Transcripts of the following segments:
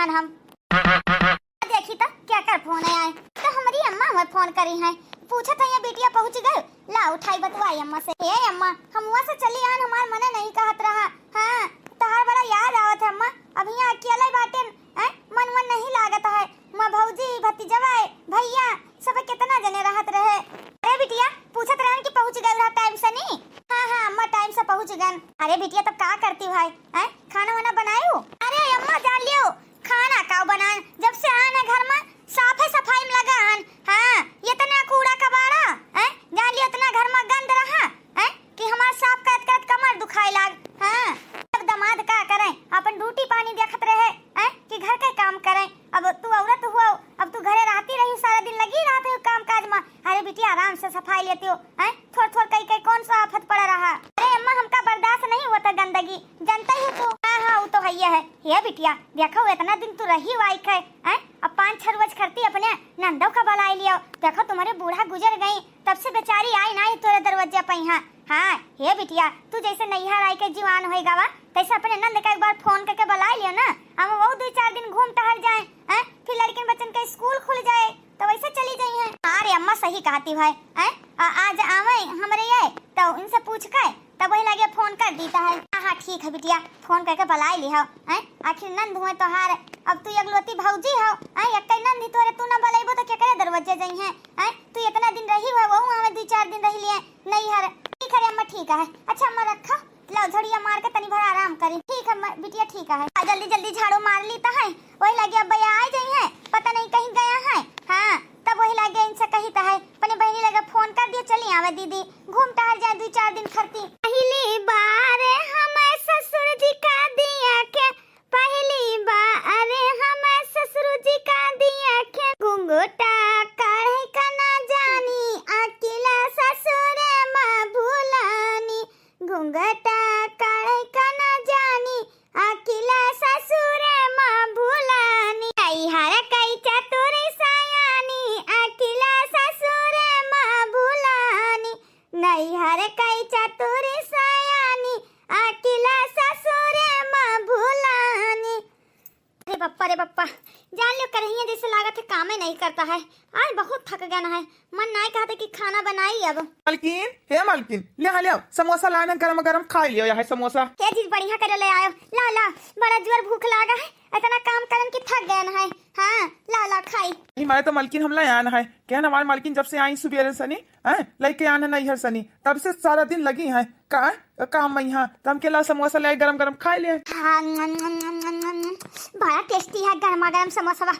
हन हम। देखी तो क्या कर फोन आए तो हमारी अम्मा हमें फोन करी है, पूछा था ये बेटिया पहुंच गए, ला उठाई बतवाई अम्मा से। ए अम्मा हम वहाँ से चली आन, हमार मना नहीं कहत रहा। हाँ तहार बड़ा याद आवत है अम्मा, अब यहाँ अकेला बाटे मन नहीं लागत है। माँ भौजी भतीजवा भैया सब कितना जने रहत रहे। अरे बिटिया पूछत रहन कि पहुंच गए रहा टाइम से नहीं? हाँ हाँ अम्मा टाइम से पहुंच गए। अरे बिटिया तब का करती भाई खाना वाना बनायू? अरे अम्मा जान लियो खाना का बना, जब से आना घर में साफे सफाई में लगा हन। हाँ ये तना कूड़ा कबाड़ा जान लियो, इतना घर में गंद रहा कि हमार साफ करत करत कमर दुखाए लाग। हाँ अब दमाद का करें, अपन ड्यूटी पानी देखत रहे कि घर के काम करें। अब तू औरत हुआ, अब तू घरे रहती रही, सारा दिन लगी रहती हो काम काज में। अरे बिटिया आराम से सफाई लेती हो, थोड़ थोड़ कई कौन सा आफत पड़ रहा। अरे अम्मा हमका बर्दाश्त नहीं होता गंदगी, जानता ही तू। हाँ हाँ वो तो है है। ये बिटिया देखो इतना दिन तू रही वाइक है, अब 5-6 रोज करती अपने नंदों का बलाई लियो। देखो तुम्हारे बूढ़ा गुजर गई, तब से बेचारी आई ना तोरे दरवाजे पे। हाँ ये बिटिया तू जैसे नैहर आई के जीवान हो गवा, तैसे अपने नंद का एक बार फोन करके बुला लियो ना, हम वो 2-4 दिन घूम टहल जाए, फिर लड़किन बच्चन का स्कूल खुल जाए तो वैसे चली जाई है। अरे अम्मा सही कहती भाई, आज आवे हमारे ये तो इनसे पूछ के तब वही लगे फोन कर देता है। हाँ ठीक है बिटिया फोन करके बुला ली हो, आखिर नंद हुए तो हार, अब तू अगलौती भौजी हो, एक नंद ही तोरे तू ना बुलाइबो तो क्या करे दरवाजे जाई है। तू इतना दिन रही हुआ, वो हमें 2-4 दिन रही लिए नैहर। ठीक है अम्मा ठीक है। अच्छा अम्मा रखो, लो झड़िया मार के तनी भर आराम करी। ठीक है बिटिया ठीक है। जल्दी जल्दी झाड़ू मार ली तो है, वही लगे अब भैया आ जाई है, पता नहीं कहीं गया है। हाँ तब वही लगे इनसे कही तो है, अपनी बहनी लगे फोन कर दिया, चली आवे दीदी घूम टहल जाए 2-4 दिन खरती। पहली बार हमें ससुर जी का दिया के, पहली बार हमें ससुर जी का दिया के, घुंघटा काढ़े का ना जानी, अकेला ससुर माँ भूलानी, घुंघटा काढ़े का ना जानी, अकेला ससुर माँ भूलानी, कई हर कई चतुर सयानी, अकेला ससुर माँ भूलानी, नहीं हर कई चतुर सयानी, अकेला ससुर माँ भूलानी। अरे बप्पा जान लो करहिए जैसे लागत है कामे नहीं करता है, आज बहुत थक गया है, मन नहीं कहते कि खाना बनाई। अब मालकिन हे मालकिन ले आओ समोसा लाना, गरम गरम खा लियो यह समोसा। क्या चीज बढ़िया करे ले आयो, ला ला बड़ा जोर भूख लागा है, इतना काम करन कि थक गया है। हाँ ला ला खाई। हमारे तो मालकिन हमला आना है क्या ना, हमारे मालकिन जब से आई सुबह सनी लेके आना नहीं हर सनी, तब से सारा दिन लगी है काम में यहाँ, तो हम केला समोसा ले गरम गरम खा लिया। हाँ बड़ा टेस्टी है गर्मा गर्म समोसा,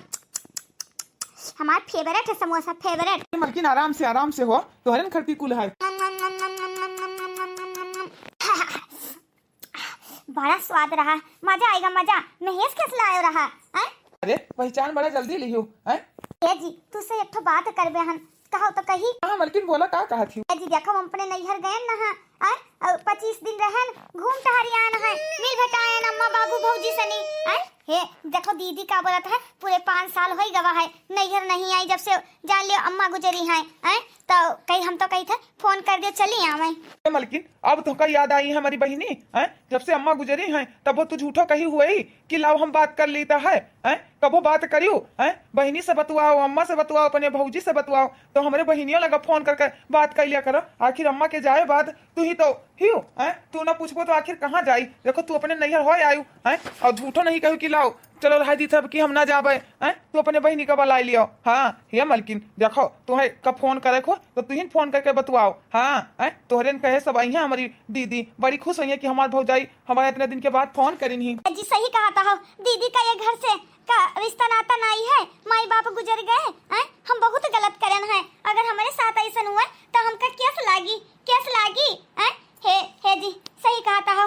हमारा फेवरेट है समोसा, फेवरेट। मालकिन आराम से हो तो हरन खरती कुल है। बड़ा स्वाद रहा, मजा आएगा मजा। महेश कैसे लायो रहा? अरे पहचान बड़ा जल्दी लियो। ए जी तुझसे एक तो बात करबे हन, कहो तो कही। हाँ मालकिन बोला का कहा थी? ए जी देखो हम अपने नैहर गए ना, 25 दिन रहन घूम टहरियान है, मिल भटायन अम्मा बाबू भौजी सनी। हे देखो दीदी का बोला था पूरे 5 साल हो गवा है नैहर नहीं आई, जब से जान लियो अम्मा गुजरी है। तो कहीं हम तो कही थे फोन कर दियो चली आवे। मालकिन अब तो का याद आई है हमारी बहनी, जब से अम्मा गुजरी हैं तब वो तू झूठो कही हुई कि लाओ हम बात कर लेता है, कबो बात करियो बहनी से बतवाओ, अम्मा से बतवाओ, अपने भौजी से बतवाओ, तो हमारे बहनियों लगा फोन करके बात कर लिया करो। आखिर अम्मा के जाए बाद तू ही तो हियो, तू ना पूछबो तो आखिर कहाँ जाई। देखो तू अपने नैहर हो आयु और झूठो नहीं कहू कि लाओ चलो रहा दी था कि हम ना जाबे, तू अपने बहनी का बुला लियो। हाँ हे मालकिन देखो तुम्हें कब फोन करे खो तो तू ही फोन करके बतवाओ। हाँ तोहरे कहे सब आई है हमारी दीदी, बड़ी खुश हुई है कि हमारे भौजाई हमारे इतने दिन के बाद फोन करी। जी सही कहा था, दीदी का ये घर से का रिश्ता नाता नहीं है, माई बाप गुजर गए, हम बहुत गलत करन है। अगर हमारे साथ ऐसा हुआ तो हमका कैस लागी। हे जी सही कहा था,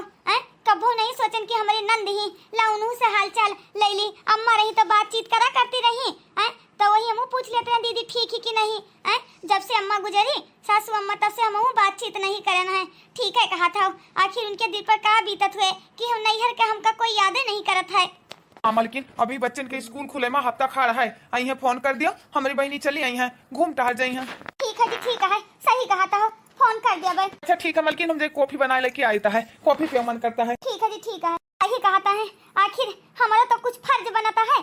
कबो नहीं सोचन कि हमारी नंद ही लाउनू से हालचाल ले ली, अम्मा रही तो बातचीत करा करती रही, तो वही हम पूछ लेते हैं दीदी ठीक ही कि नहीं। जब से अम्मा गुजरी सासू अम्मा तब से हम बातचीत नहीं करना है। ठीक है कहा था, आखिर उनके दिल पर का बीतत हुए कि हम नैहर का हमका कोई यादें नहीं करत है। हाँ मालकिन अभी बच्चन के स्कूल खुले में हफ्ता खा रहा है, आई है फोन कर दियो, हमारी बहनी चली आई है घूम टहल जाई है। ठीक है जी ठीक है, सही कहा था, फोन कर दिया भाई। अच्छा ठीक है मालकिन हम कॉफी बना लेके आया है, कॉफी पे मन करता है। ठीक है जी ठीक है, सही कहा है, आखिर हमारा तो कुछ फर्ज बनता है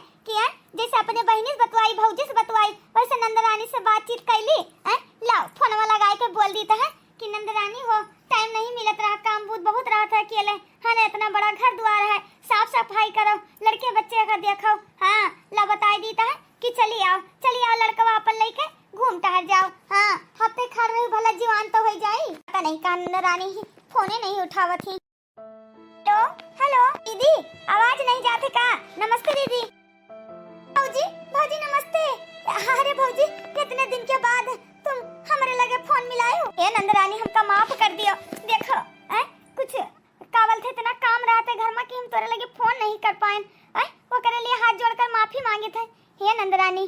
ये बच्चे का देखो। हाँ ला बताई देता है कि चली आओ लड़कवा अपन लेके घूम टहल जाओ। हाँ हफ्ते खड़ रही भला जीवान तो हो जाई। पता नहीं कान रानी ही फोने नहीं उठावत ही। हेलो हेलो दीदी आवाज नहीं जाते का? नमस्ते दीदी। भौजी भौजी नमस्ते। अरे भौजी कितने दिन के बाद तुम हमारे लगे फोन मिलाए हो। ए नंदरानी हमका माफ कर दियो। देखो कुछ कावल थे इतना काम रहा था घर में कि हम तोरे लगे फोन नहीं कर पाए। वो करे लिए हाथ जोड़कर माफी मांगे थे। हे नंदरानी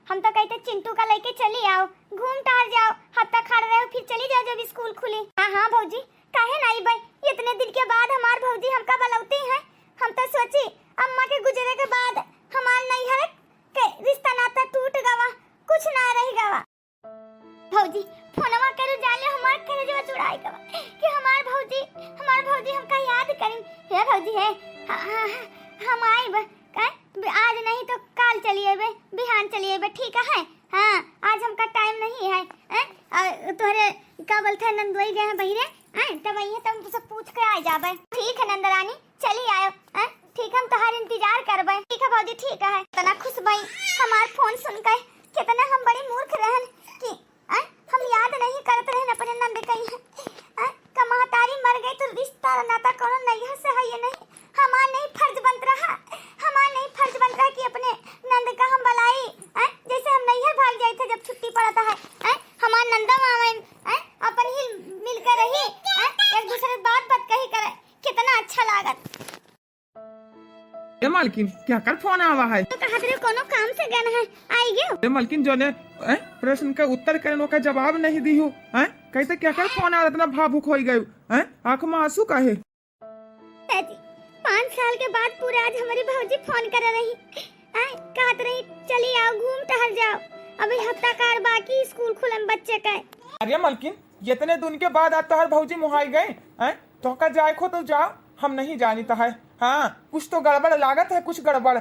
हम तो कहते चिंटू का लेके चली आओ, घूम टहल जाओ, हफ्ता खड़ रहे हो फिर चली जाओ जब स्कूल खुली। हाँ भौजी काहे नहीं भाई, इतने दिन के बाद हमार भौजी हमका बुलाती है। हम तो सोची अम्मा के गुजरे के बाद हमार नहीं है के रिश्ता नाता टूट गवा, कुछ ना रह गवा। भौजी फोनवा करू जाले हमार करे जो चुराई गवा कि हमार भौजी हमका याद करी। हे भौजी है हम आए आज नहीं तो काल चलिए बे, बिहान चलिए बे, ठीक है। हाँ आज हमका टाइम नहीं है। तोहरे का बोलते नंदुई गए हैं बहिरे तब वही तुम सब पूछ के आ जाबे। ठीक है नंदरानी चली आयो। ठीक हम तुम्हारा इंतजार करबे। ठीक है भौजी ठीक है। इतना खुश भाई हमार फोन सुन के कितना हम बड़ी मूर्ख रहन कि हम याद नहीं करते रहन अपने नंद कहीं कमातारी मर गई तो रिश्ता नाता कोनो नहीं से है। ये नहीं हमार नहीं फर्ज बनत रहा कि अपने नंद का हम बलाई जैसे हम नहीं भाग जाए थे जब छुट्टी पड़ता है। हमार नंदा मामा अपन ही मिलकर रही एक दूसरे बात कही करे कितना अच्छा लागत। ए मालकिन क्या कर फोन आवा है? तो कहा तेरे कोनो काम से गन है आई गयो। ए मालकिन जो ने प्रश्न का उत्तर करने का जवाब नहीं दी हो कहते क्या कर फोन आ इतना भावुक हो गयो आंख में आंसू काहे? 5 साल के बाद पूरे आज हमारी भौजी फोन कर रही कहत रही चली आओ घूम टहल जाओ, अभी हफ्ता कार बाकी स्कूल खुलम बच्चे का। अरे मालकिन इतने दिन के बाद आज तोहर भौजी मुहाई गए तो का जाए खो तो जाओ, हम नहीं जानता है। हाँ कुछ तो गड़बड़ लागत है, कुछ गड़बड़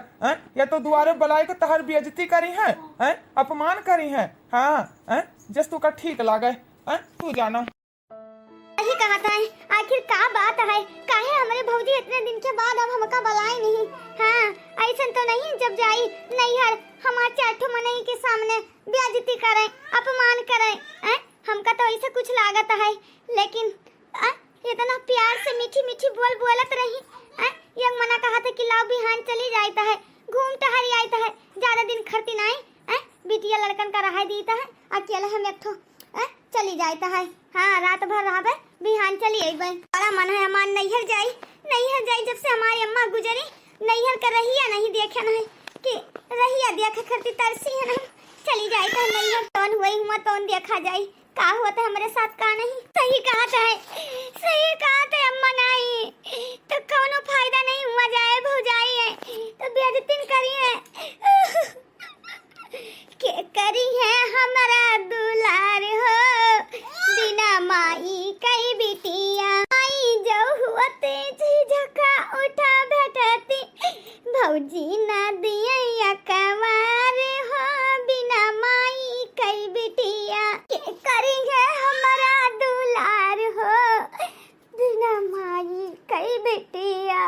या तो दुआरे बुलाए के तोहर बेइज्जती करी है अपमान करी है। हाँ जस तू का ठीक लागे तू जाना यही कहा था। आखिर का बात है काहे हमारे भौजी इतने दिन के बाद अब हमका बुलाए नहीं। हाँ ऐसा तो नहीं जब जाई नैहर हमार चाठो मनई के सामने बेइज्जती करे अपमान करे हमका तो ऐसा कुछ लागत है। लेकिन इतना प्यार से मीठी मीठी बोलत रही यंग मना कहा था कि लाओ बिहान चली जाता है घूम टहरी आता है, ज्यादा दिन खरती नहीं बिटिया लड़कन का रहा देता है अकेला हम एक ठो चली जाता है। हाँ रात भर रहा बिहान चली आई बड़ा मन है हमार नैहर जाई जब से हमारी अम्मा गुजरी नैहर का रहिया नहीं देखे नहीं कि रहिया देखे करती तरसी है नहीं चली जाए तो नैहर तौन हुई हुआ तौन देखा जाए का हुआ था हमारे साथ का नहीं। सही कहा था अम्मा नहीं तो कोनो फायदा नहीं हुआ जाए भौजाई है तो बेइज्जती करी है के करी है हमारा दुलार हो बिना माई कई बिटिया आई जो हुआ तेज झका उठा बैठती भौजी ना दिया कवार हो बिना माई कई बिटिया के करी है हमारा दुलार हो बिना माई कई बिटिया।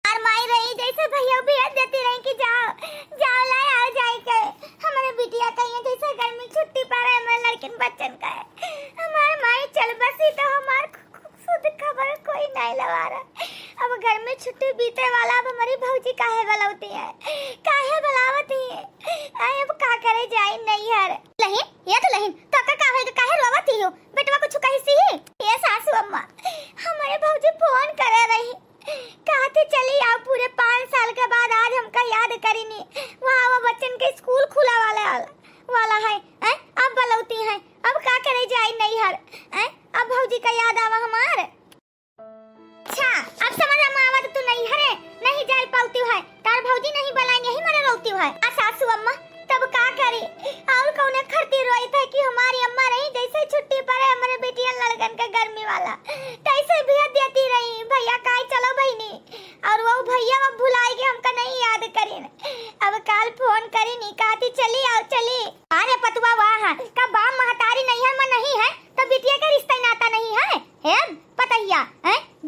और माई रही जैसे भैया भी देती रही कि जाओ लाए आ जाए के हमारे बिटिया कहीं जैसे गर्मी छुट्टी पा रहे हमारे लड़किन बच्चन का है हमारे माई चल बसी तो हमार खुद खबर कोई नहीं लगा रहा। अब घर में छुट्टी बीते वाला अब हमारी भौजी काहे बुलावती है अब का करे जाए नैहर लहिन ये तो लहिन तो का होएगा काहे रोवती हो बेटवा कुछ कही सी ये सासू अम्मा हमारे भौजी फोन करे रही कहते चली आओ पूरे 5 साल के बाद आज हमका याद करी नहीं वहाँ वो बच्चन के स्कूल खुला वाला है अब बुलाती है अब का करे जाए नैहर अब भौजी का याद आवा हमार। अच्छा अब समझ में आवा तो तू नैहर नहीं जा पाती है तार भौजी नहीं बुलाएंगे यही मरे रोती है सासू अम्मा तब का करे और कौने खरती रोई था कि हमारी अम्मा रही जैसे छुट्टी पड़े हमारे बेटिया लड़कन का गर्मी वाला तैसे भी देती रही भैया काय चलो बहनी और वो भैया अब भुलाएगी हमका नहीं याद करी अब काल फोन करी नहीं कहती चली आओ चली अरे पतुआ वहाँ का बाप महतारी नैहर में नहीं है तो बिटिया का रिश्ता नाता नहीं है पतैया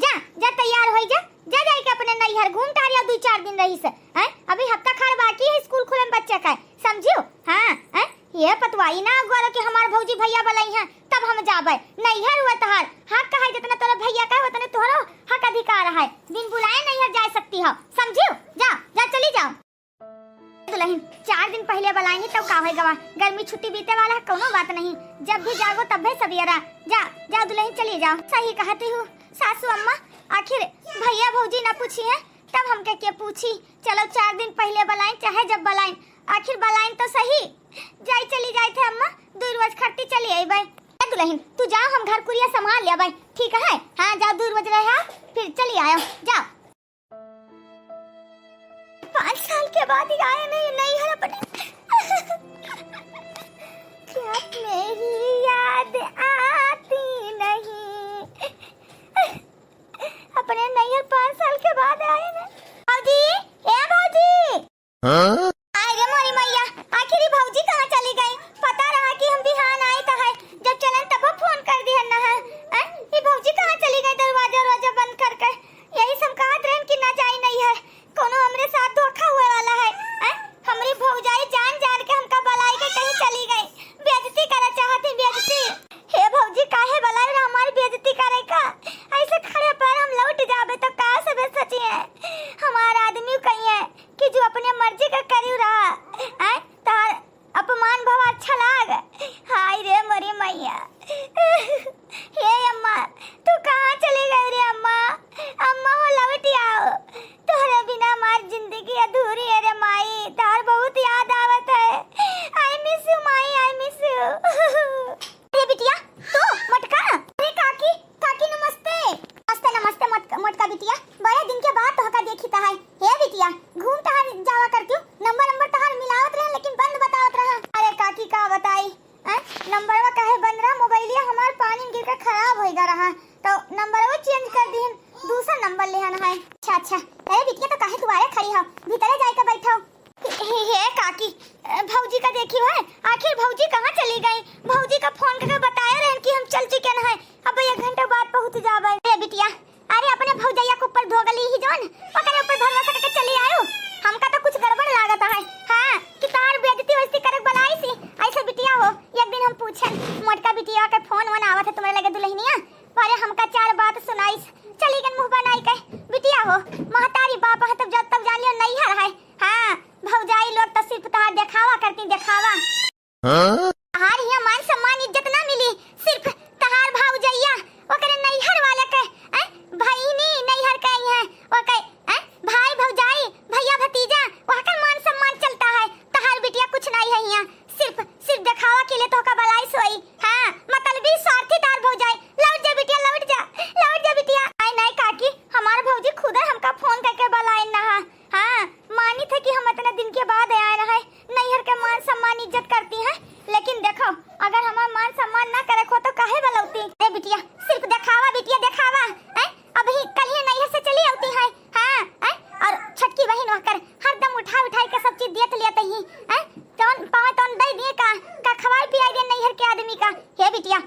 जा तैयार हो जा जाके अपने नैहर घूम टहरिया 2-4 दिन रही से हैं। अभी हफ्ता खार बाकी है स्कूल खुले में बच्चा का, समझियो। हाँ हैं, ये पतवाई ना गोरा कि हमार भौजी भैया बलाई हैं तब हम जाबे। नैहर हुआ तहार हक का है, जितना तोरा भैया का है उतना तोरो हक अधिकार है। बिन बुलाए नैहर जा सकती हो, समझियो। जा जा चली जाओ। दुल्हन 4 दिन पहले बुलाएंगे तब का होएगा, गर्मी छुट्टी बीते वाला है, कोनो बात नहीं। जब भी जागो तब भी सवेरा। जा जा दुल्हन चली जाओ। सही कहती हूँ सासू अम्मा, आखिर भैया भौजी ना पूछी है तब हम के पूछी। चलो 4 दिन पहले बुलाएं चाहे जब बुलाएं, आखिर बुलाएं तो सही। जाई चली जाए थे अम्मा, 2 रोज खट्टी चली आई भाई। दुल्हन तू जाओ, हम घर कुरिया संभाल लिया भाई, ठीक है। हाँ जाओ, 2 रोज रहा फिर चली आयो, जाओ। 5 साल के बाद ही आए नहीं हर अपने। क्या मेरी याद आती नहीं, अपने नैहर 5 साल के बाद आए ना। भौजी, ए भौजी। हाँ? अरे मोरी मैया, आखिर भौजी कहाँ चली गई? पता रहा कि हम बिहान आए तो है, जब चलन तब फोन कर दी है ना है। ये भौजी कहाँ चली गई? दरवाजा बंद करके यही सब कहत रहन कि ना जाई नहीं है, कोनो हमरे साथ धोखा हुए वाला है। हमरी भौजाई जान जान के हमका बलाई के कहीं चली गई, बेइज्जती करे चाहती, बेइज्जती। हे भौजी काहे बलाई रे हमारी बेइज्जती करे का? ऐसे खड़े पर हम लौट जाबे तो का से बेसची है। हमारा आदमी कहीं है कि जो अपने मर्जी का करियो रहा, तार अपमान भाव अच्छा लाग। हाय रे मरी मैया। हे अम्मा तू कहाँ चली गई रे अम्मा? अम्मा वो लौट आओ, तोहरे बिना हमारी जिंदगी अधूरी है रे माई। तार बहुत याद आवत है। I miss you my, I miss you. अरे बिटिया तू मटका। अरे काकी, काकी नमस्ते। नमस्ते नमस्ते मटका बिटिया, बड़े दिन के बाद तोहका देखी ता है। हे बिटिया घूम तहार जावा करती हूँ, नंबर तहार मिलावत रहे लेकिन बंद बतावत रहा। अरे काकी का बताई नंबरवा काहे बंद रहा? मोबाइलिया हमार पानी में गिर के खराब होइगा रहा तो नंबरवा चेंज कर दीन, दूसरा नंबर लेना है। अच्छा। अरे बिटिया तो काहे तुम्हारे खड़ी हो, भीतरे जाए के बैठो। हे काकी, भौजी का देखी है, आखिर भौजी कहाँ चली गई? भौजी का फोन करके बताया रहन कि हम चल चुके हैं, अब 1 घंटे बाद पहुंच जाबे। ए बिटिया, अरे अपने भौजैया के ऊपर धोगली ही जोन, ओकरे ऊपर भरोसा करके चली आयो। हमका तो कुछ गड़बड़ लागत है। हां कि तार बेइज्जती करे बनाई सी। ऐसे बिटिया हो, एक दिन हम पूछन मोटका बिटिया के फोन वन आवत है तुम्हारे लगे दुल्हनिया, अरे हमका 4 बात सुनाई, चली गन मुंह बनाई के। बिटिया हो महतारी बाप है तब जब तक जानियो नहीं है। हां भौजाई लोग तो सिर्फ तार दिखावा करती, दिखावा। हां यहाँ मान सम्मान इज्जत ना मिली, सिर्फ तहार भौजैया ओकरे नैहर वाले के भाईनी नैहर के है, ओके भाई भौजाई भैया भतीजा वहां का मान सम्मान चलता है। तहार बिटिया कुछ नहीं है यहाँ, सिर्फ दिखावा के लिए तो का बलाई सोई। हां मतलबी स्वार्थी तार भौजाई। लौट जा बिटिया, लौट जा बिटिया। आई नहीं काकी, हमार भौजी खुद हमका फोन करके बलाई ना। हां मानी थे कि हम इतने दिन के बाद आए रहे, नैहर के मान सम्मान इज्जत करती हैं, लेकिन देखो अगर हमार मान सम्मान ना करे को तो काहे बलौती? ए बिटिया सिर्फ दिखावा, बिटिया दिखावा। अभी कल ही नैहर से चली आती है। हां और छटकी बहन होकर हरदम उठाई के सब चीज देत लिया तही तोन पावे तोन दे दिए का खवाई पियाई दे नैहर के आदमी का। हे बिटिया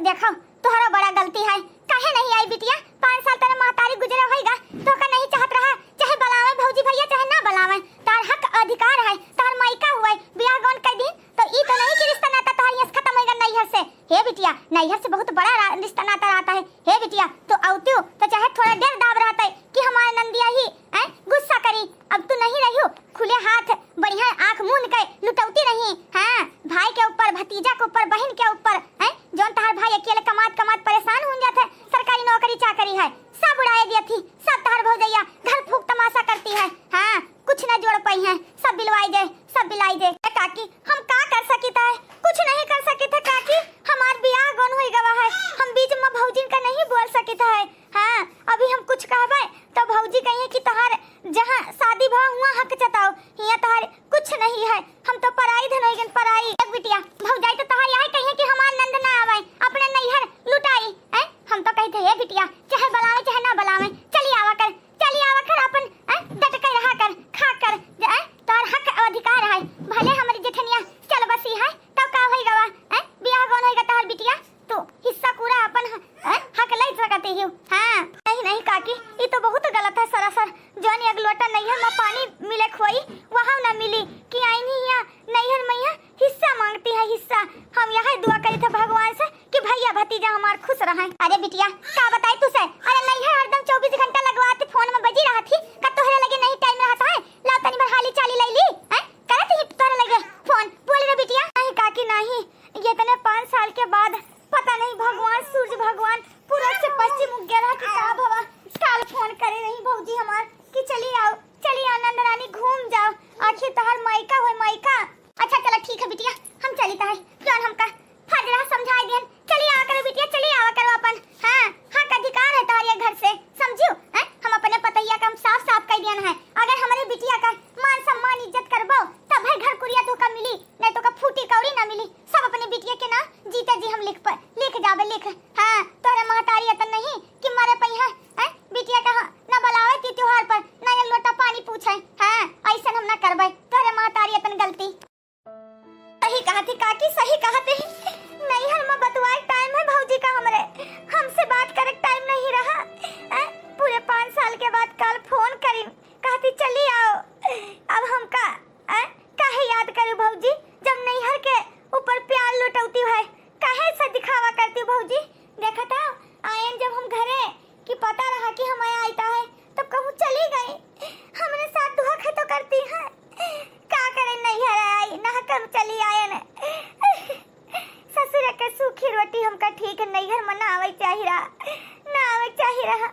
देखो तोहरा बड़ा गलती है, काहे नहीं आई बिटिया? 5 साल तेरे महतारी गुजरा होएगा तो का नहीं चाहत रहा, चाहे बलावे भौजी भैया चाहे ना बलावे, तार हक अधिकार है। तार मायका हुआ बियाह गौन कर दी तो ई तो नहीं कि रिश्ता नाता तार यस खत्म होएगा नैहर से। हे बिटिया नैहर से बहुत बड़ा रिश्ता नाता रहता है। हे बिटिया तो आउती तो चाहे थोड़ा देर दाब रहता है कि हमारे नंदिया ही गुस्सा करी, अब तू नहीं रही हो खुले हाथ बढ़िया आंख मूंद के लुटौती नहीं। हां भाई के ऊपर, भतीजा के ऊपर, बहन के ऊपर जोन तार भाई अकेले कमात परेशान हो जाते, सरकारी नौकरी चाकरी है सब उड़ाए दिया थी, सब तार भौजैया घर फूक तमाशा करती है। हां कुछ ना जोड़ पाई है, सब बिलवाई दे, सब बिलाई दे। काकी हम का कर सकीता है? कुछ नहीं कर सकीते काकी, हमार बियाह गौन होई गवा है, हम बीच में भौजी का नहीं बोल सकीता है। हां अभी हम कुछ कहबे तो भौजी कहिए कि तहार जहां शादी भा हुआ हक जताओ, हिया तहार कुछ नहीं है, हम तो पराई धन होइगन पराई। एक बिटिया भौजाई तो तहार यही कहिए कि हमार नंद ना आवे, अपने नैहर लुटाई। हम तो कहते हे बिटिया चाहे बलावे चाहे ना बलावे, चली आवा कर अपन डट के रहा कर, खा कर, तार हक अधिकार है। भले हमारी जेठनिया चल बसी है तब का होई गवा बियाह गौन होइगा तहार बिटिया तो हिस्सा पूरा अपन हक ले सकती हो। हां नहीं काकी ये तो बहुत गलत है सरासर। जोन एक लोटा नैहर में पानी मिले खोई वहाँ ना मिली कि आई नहीं यहाँ नैहर मैया हिस्सा मांगती है हिस्सा। हम यहाँ दुआ करे थे भगवान से कि भैया भतीजा हमार खुश रहे। अरे बिटिया का बताई तुझसे, अरे नैहर हरदम 24 घंटा लगवाती फोन में बजी रहा थी का तोहरे लगे नहीं टाइम रहता है। ला तनी बार हाली चाली ले ली हैं करत ही तोहरे लगे फोन बोल रे बिटिया। नहीं काकी नहीं, ये तने 5 साल के बाद पता नहीं भगवान सूरज भगवान पूरब से पश्चिम उग गया कि का भवा काल फोन करे रही भौजी हमार कि चली आओ नंद रानी घूम जाओ आखिर तोहर मायका होय मायका। अच्छा चला ठीक है बिटिया हम चली ता है जौन हमका फजरा समझाई देन। चली आवा करो बिटिया चली आवा करो अपन। हां हक अधिकार है तोहरे घर से समझियो हैं। हम अपने पतैया का हम साफ साफ कह दियन है अगर हमारे बिटिया का मान सम्मान इज्जत करबो तब है घर कुरिया तो का मिली नहीं तो का फूटी कौड़ी ना मिली। सब अपने बिटिया के ना जीते जी हम लिख जाबे लिख। हां तोरे महतारी अतन नहीं कि मारे पई है हैं बिटिया का ना बुलावे ती त्योहार पर ना एक लोटा पानी पूछे। हां ऐसा हम ना करबे तोरे महतारी अतन गलती। सही कहा थी काकी सही कहा थी। नहीं हम बतवाए टाइम है भौजी का हमरे हमसे बात करे टाइम नहीं रहा। पूरे 5 साल के बाद कल फोन करी कहती चली आओ। अब हम का काहे याद करूं भौजी जब नैहर के ऊपर प्यार लुटौती है काहे से दिखावा करती भौजी। देखा था आयन जब हम घरे कि पता रहा कि हम आया है तो कहूं चली गई हमरे साथ धोखा तो करती है का करे नैहर आई ना कम चली आयन। ससुर के सूखी रोटी हमका ठीक नैहर में ना आवे चाहिए रहा।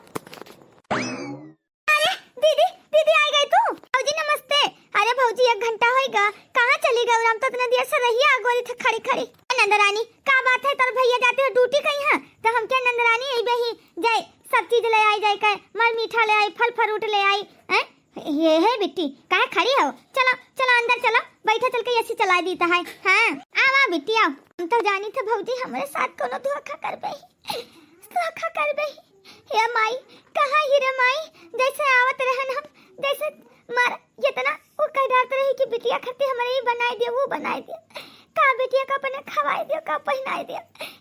अरे दीदी आ गई तू। भौजी नमस्ते। अरे भौजी 1 घंटा होएगा कहां चली गई हम तो इतना देर से रही आ गोरी थे खड़ी नंदरानी का बात है तोर भैया जाते हो ड्यूटी कहीं है तो हम क्या नंदरानी आई बही जाए सब चीज ले आई जाए का मार मीठा ले आई फल फ्रूट ले आई हैं। ये है बिट्टी काहे खड़ी हो चलो अंदर चलो बैठा चल के ऐसी चला देता है। हां आवा बिट्टी आओ। हम तो जानी थे भौजी हमारे साथ कोनो धोखा कर बही। हे माई कहां ही रे माई जैसे आवत रहन हम जैसे मार इतना वो कह डालते रही कि बिटिया खाती हमारे ही बनाई दे वो बनाई दे का बिटिया का अपने खवाई दे का पहनाई दे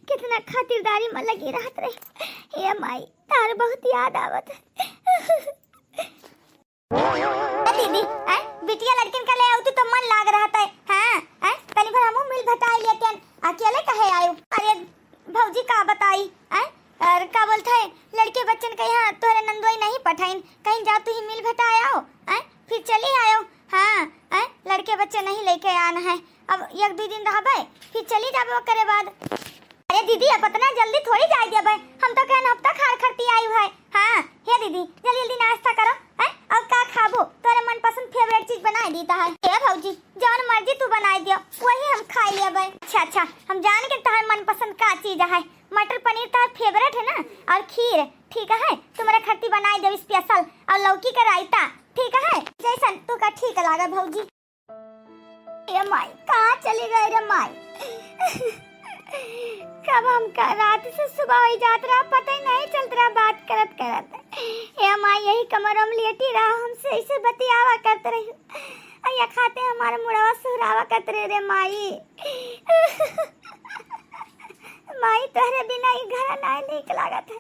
कितना खातिरदारी में लगी रहत रही। हे माई तार बहुत याद आवत है। दीदी बिटिया लड़किन का ले आउती तो मन लाग रहा था। हां तनी भर हमहु मिल भटाई लेतन अकेले कहे आयो। अरे भौजी का बताई और का बोलता है लड़के बच्चन के यहाँ तोरे नंदोई नहीं पठाइन कहीं जा तू ही मिल भटाए आओ फिर चली आयो। हां लड़के बच्चे नहीं लेके आना है अब 1-2 दिन रहबे फिर चली जाबे करे बाद। अरे दीदी अब इतना जल्दी थोड़ी जाए देबे हम तो कहन हफ्ता खरखरती आई है। हां हे दीदी जल्दी नाश्ता करो और का खाबो तोरे मनपसंद फेवरेट चीज बनाई दीता है। ए भौजी जौन मर्जी तू बनाई दियो वही हम खा लेबे। अच्छा हम जान के तोहर मनपसंद का चीज है मटर पनीर तोहर फेवरेट है ना और खीर ठीक है तुम्हारे खट्टी बनाई देव स्पेशल और लौकी का रायता ठीक है जैसन तू का ठीक लागा भौजी। ए माई कहां चली गई रे माई कब हम का रात से सुबह हो जात रहा पता ही नहीं चलत रहा बात करत। ए माई यही कमरों में लेटी रहा हमसे ऐसे बतियावा करते रही या खाते हमारे मुड़वा सुहरावा करते रहे रे माई। माई तोहरे बिना ही घर नहीं निक लागत है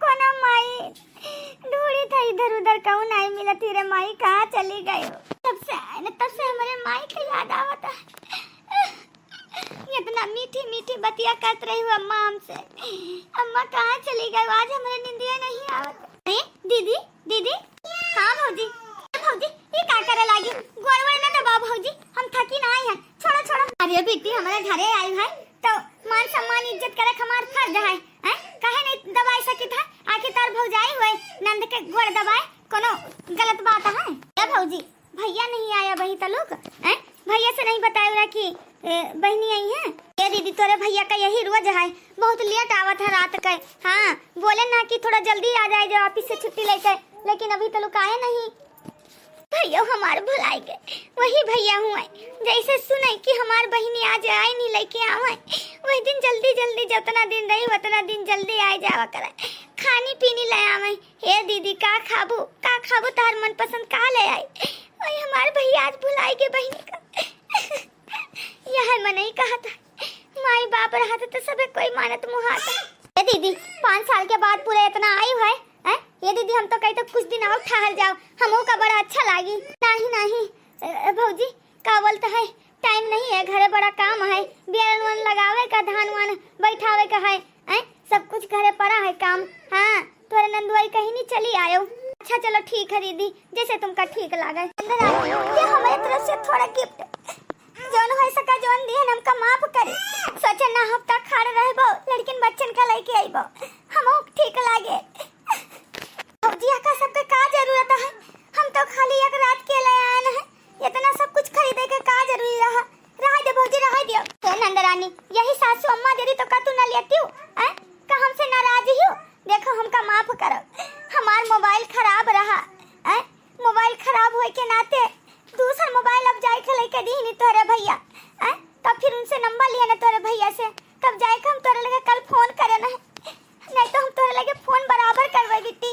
कोना माई ढूंढी था इधर उधर कहूं नहीं मिलती रे माई कहाँ चली गई। तब से हमारे माई का याद आवता है इतना मीठी बतिया करते रही हूँ अम्मा हमसे। अम्मा कहाँ चली गई आज हमारे निंदिया नहीं आवत। दीदी हाँ भौजी ये का करे लागी गोरवा ना दबा भौजी हम थकी ना आई है छोड़ो। अरे बेटी हमारे घरे आई है तो मान सम्मान इज्जत करे हमार फर्ज है काहे नहीं दबाई सकित है आखिर तार भौजाई हुए नंद के गोड़ दबाए कोनो गलत बात है। या भौजी भैया नहीं आया बही तलुक भैया से नहीं बताया कि बहनी आई है। ये दीदी तोरे भैया का यही रोज है बहुत लेट आवत है रात का। हाँ बोले ना कि थोड़ा जल्दी आ जाए जो ऑफिस से छुट्टी लेकर लेकिन अभी तलुक आए नहीं। भैया हमारे भुलाई गए वही भैया हुए जैसे सुने कि हमार बहनी आज आए नहीं लेके आवे वही दिन जल्दी जितना दिन रही उतना दिन जल्दी आ जावा करे खानी पीनी ले आवे। हे दीदी का खाबू तार मन पसंद का ले आई वही हमारे भैया आज भुलाई के बहनी का। यह मन नहीं कहा था माई बाप रहा था तो सबे कोई मानत मुहाता। दीदी 5 साल के बाद पूरे इतना आई है हैं? ये दीदी हम तो कही तो कुछ दिन और ठहर जाओ, हमो का बड़ा अच्छा लागी। नहीं नहीं भौजी का बोलता है, टाइम नहीं है, घरे बड़ा काम है, बियान वन लगावे का, धान वन बैठावे का है, हैं? सब कुछ घरे पड़ा है काम। हाँ तोरे नंदुआई कहीं नहीं चली आयो। अच्छा चलो ठीक है दीदी, जैसे तुमका ठीक लागे। ये हमारे तरफ से थोड़ा गिफ्ट जोन हो सका जोन दिए हमका माफ करे। सोचे ना हफ्ता खाड़ रहबो, लड़किन बच्चन का लेके आइबो, हमो ठीक लागे। भौजिया का सबके का जरूरत है, हम तो खाली एक रात के लिए आए हैं, इतना सब कुछ खरीदे के का जरूरी रहा। रह दे भौजी रह दियो। हे नंदरानी यही सासू अम्मा देरी तो का तू न लेती हो, हैं? का हमसे नाराज ही हो? देखो हमका माफ करो, हमार मोबाइल खराब रहा, हैं? मोबाइल खराब होए के नाते दूसरा मोबाइल अब जाए के लेके दी नहीं तोरे भैया, हैं? तब फिर उनसे नंबर लिया ना तोरे भैया से, तब जाए के हम तोरे लगे कल फोन करे ना, नहीं तो हम तोरे लगे फोन बराबर करवे बिट्टी।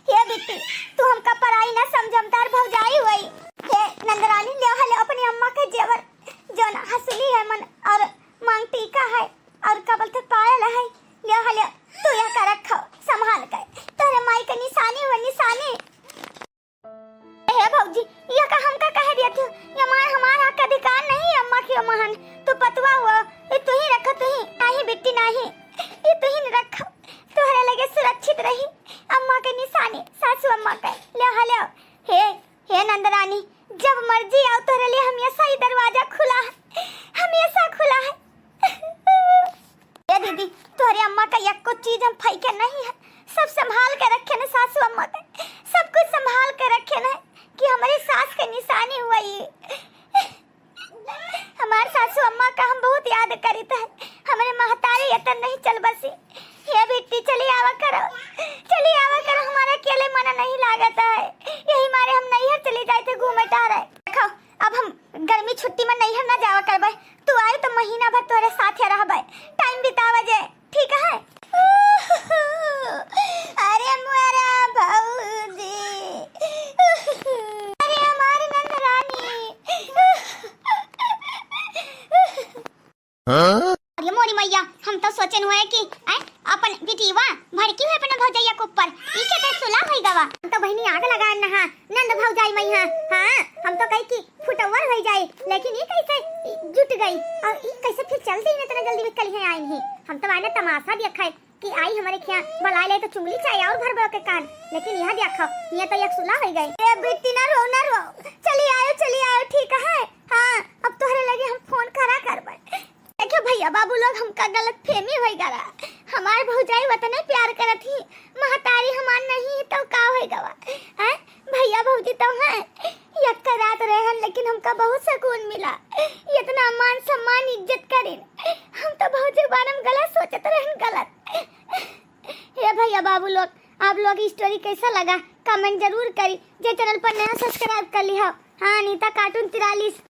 हे बिट्टी तू हमका पराई ना समझमदार भौजाई हुई। हे नंदरानी ले हले अपनी अम्मा के जेवर जो ना हसली है मन और मांग टीका है और का बोलते पायल है, ले हले तू यह का रखो संभाल कर, तोरे माई के निशानी हुआ निशानी। हे भौजी यह का हमका कह दिया तू, ये मां हमारा हक अधिकार नहीं है अम्मा की महान, तू पतवा हुआ ये तू ही रखो, तू ही नहीं बिट्टी नहीं, ये तू ही रखो, तोहरे लगे सुरक्षित रही अम्मा के निशानी सासू अम्मा के। ले हले हे हे नंदरानी जब मर्जी आओ तोहरे लिए हमेशा ही दरवाजा खुला है, हमेशा खुला है। ये दीदी तोहरे अम्मा का एक को चीज हम फेंके नहीं है, सब संभाल के रखे ना सासू अम्मा के, सब कुछ संभाल के रखे ना कि हमारी सास के निशानी हुआ ये। हमारे सासू अम्मा का हम बहुत याद करते हैं, हमारे महतारी यतन नहीं चल बसी। ये बेटी चली आवा करो, चली आवा करो, हमारा अकेले मना नहीं लागता है, यही मारे हम नैहर चले जाए थे घूमे टहरे। देखो अब हम गर्मी छुट्टी में नैहर ना जावा करबे, तू आए तो महीना भर तोरे साथ रहबे, टाइम बितावा जे, ठीक है? अरे मोरा भौजी, अरे हमारी नंदरानी, अरे मोरी मैया हम तो सोचन हुए कि अपन बिटिवा भड़की हुए अपने भौजैया के ऊपर ई के ते सुला होई गवा, हम तो बहनी आग लगा नहा नंद भौजाई मैया। हां हम तो कही कि फुटवर हो जाए, लेकिन ये कैसे जुट गई और ये कैसे फिर चल दी इतना जल्दी में कल है आई नहीं। हम तो आने तमाशा देखा है कि आई हमारे खिया बुला ले तो चुंगली चाहिए और भर भर के कान, लेकिन यह देखो ये तो एक सुला हो गई। ए बेटी ना रो, चली आयो ठीक है। हां अब तोहरे लगे हम फोन करा करबे। देखो भैया बाबू लोग हमका गलत फहमी हो गया, हमार भौजाई वतने प्यार करत ही, महतारी हमार नहीं तो का हो गवा, हैं? भैया भौजी तो हैं एक रात रहन, लेकिन हमका बहुत सुकून मिला, इतना मान सम्मान इज्जत करें, हम तो भौजी बारे में गलत सोचत रहन गलत। हे भैया बाबू लोग आप लोग स्टोरी कैसा लगा कमेंट जरूर करी, जे चैनल पर नया सब्सक्राइब कर लिया। हाँ अनीता कार्टून 43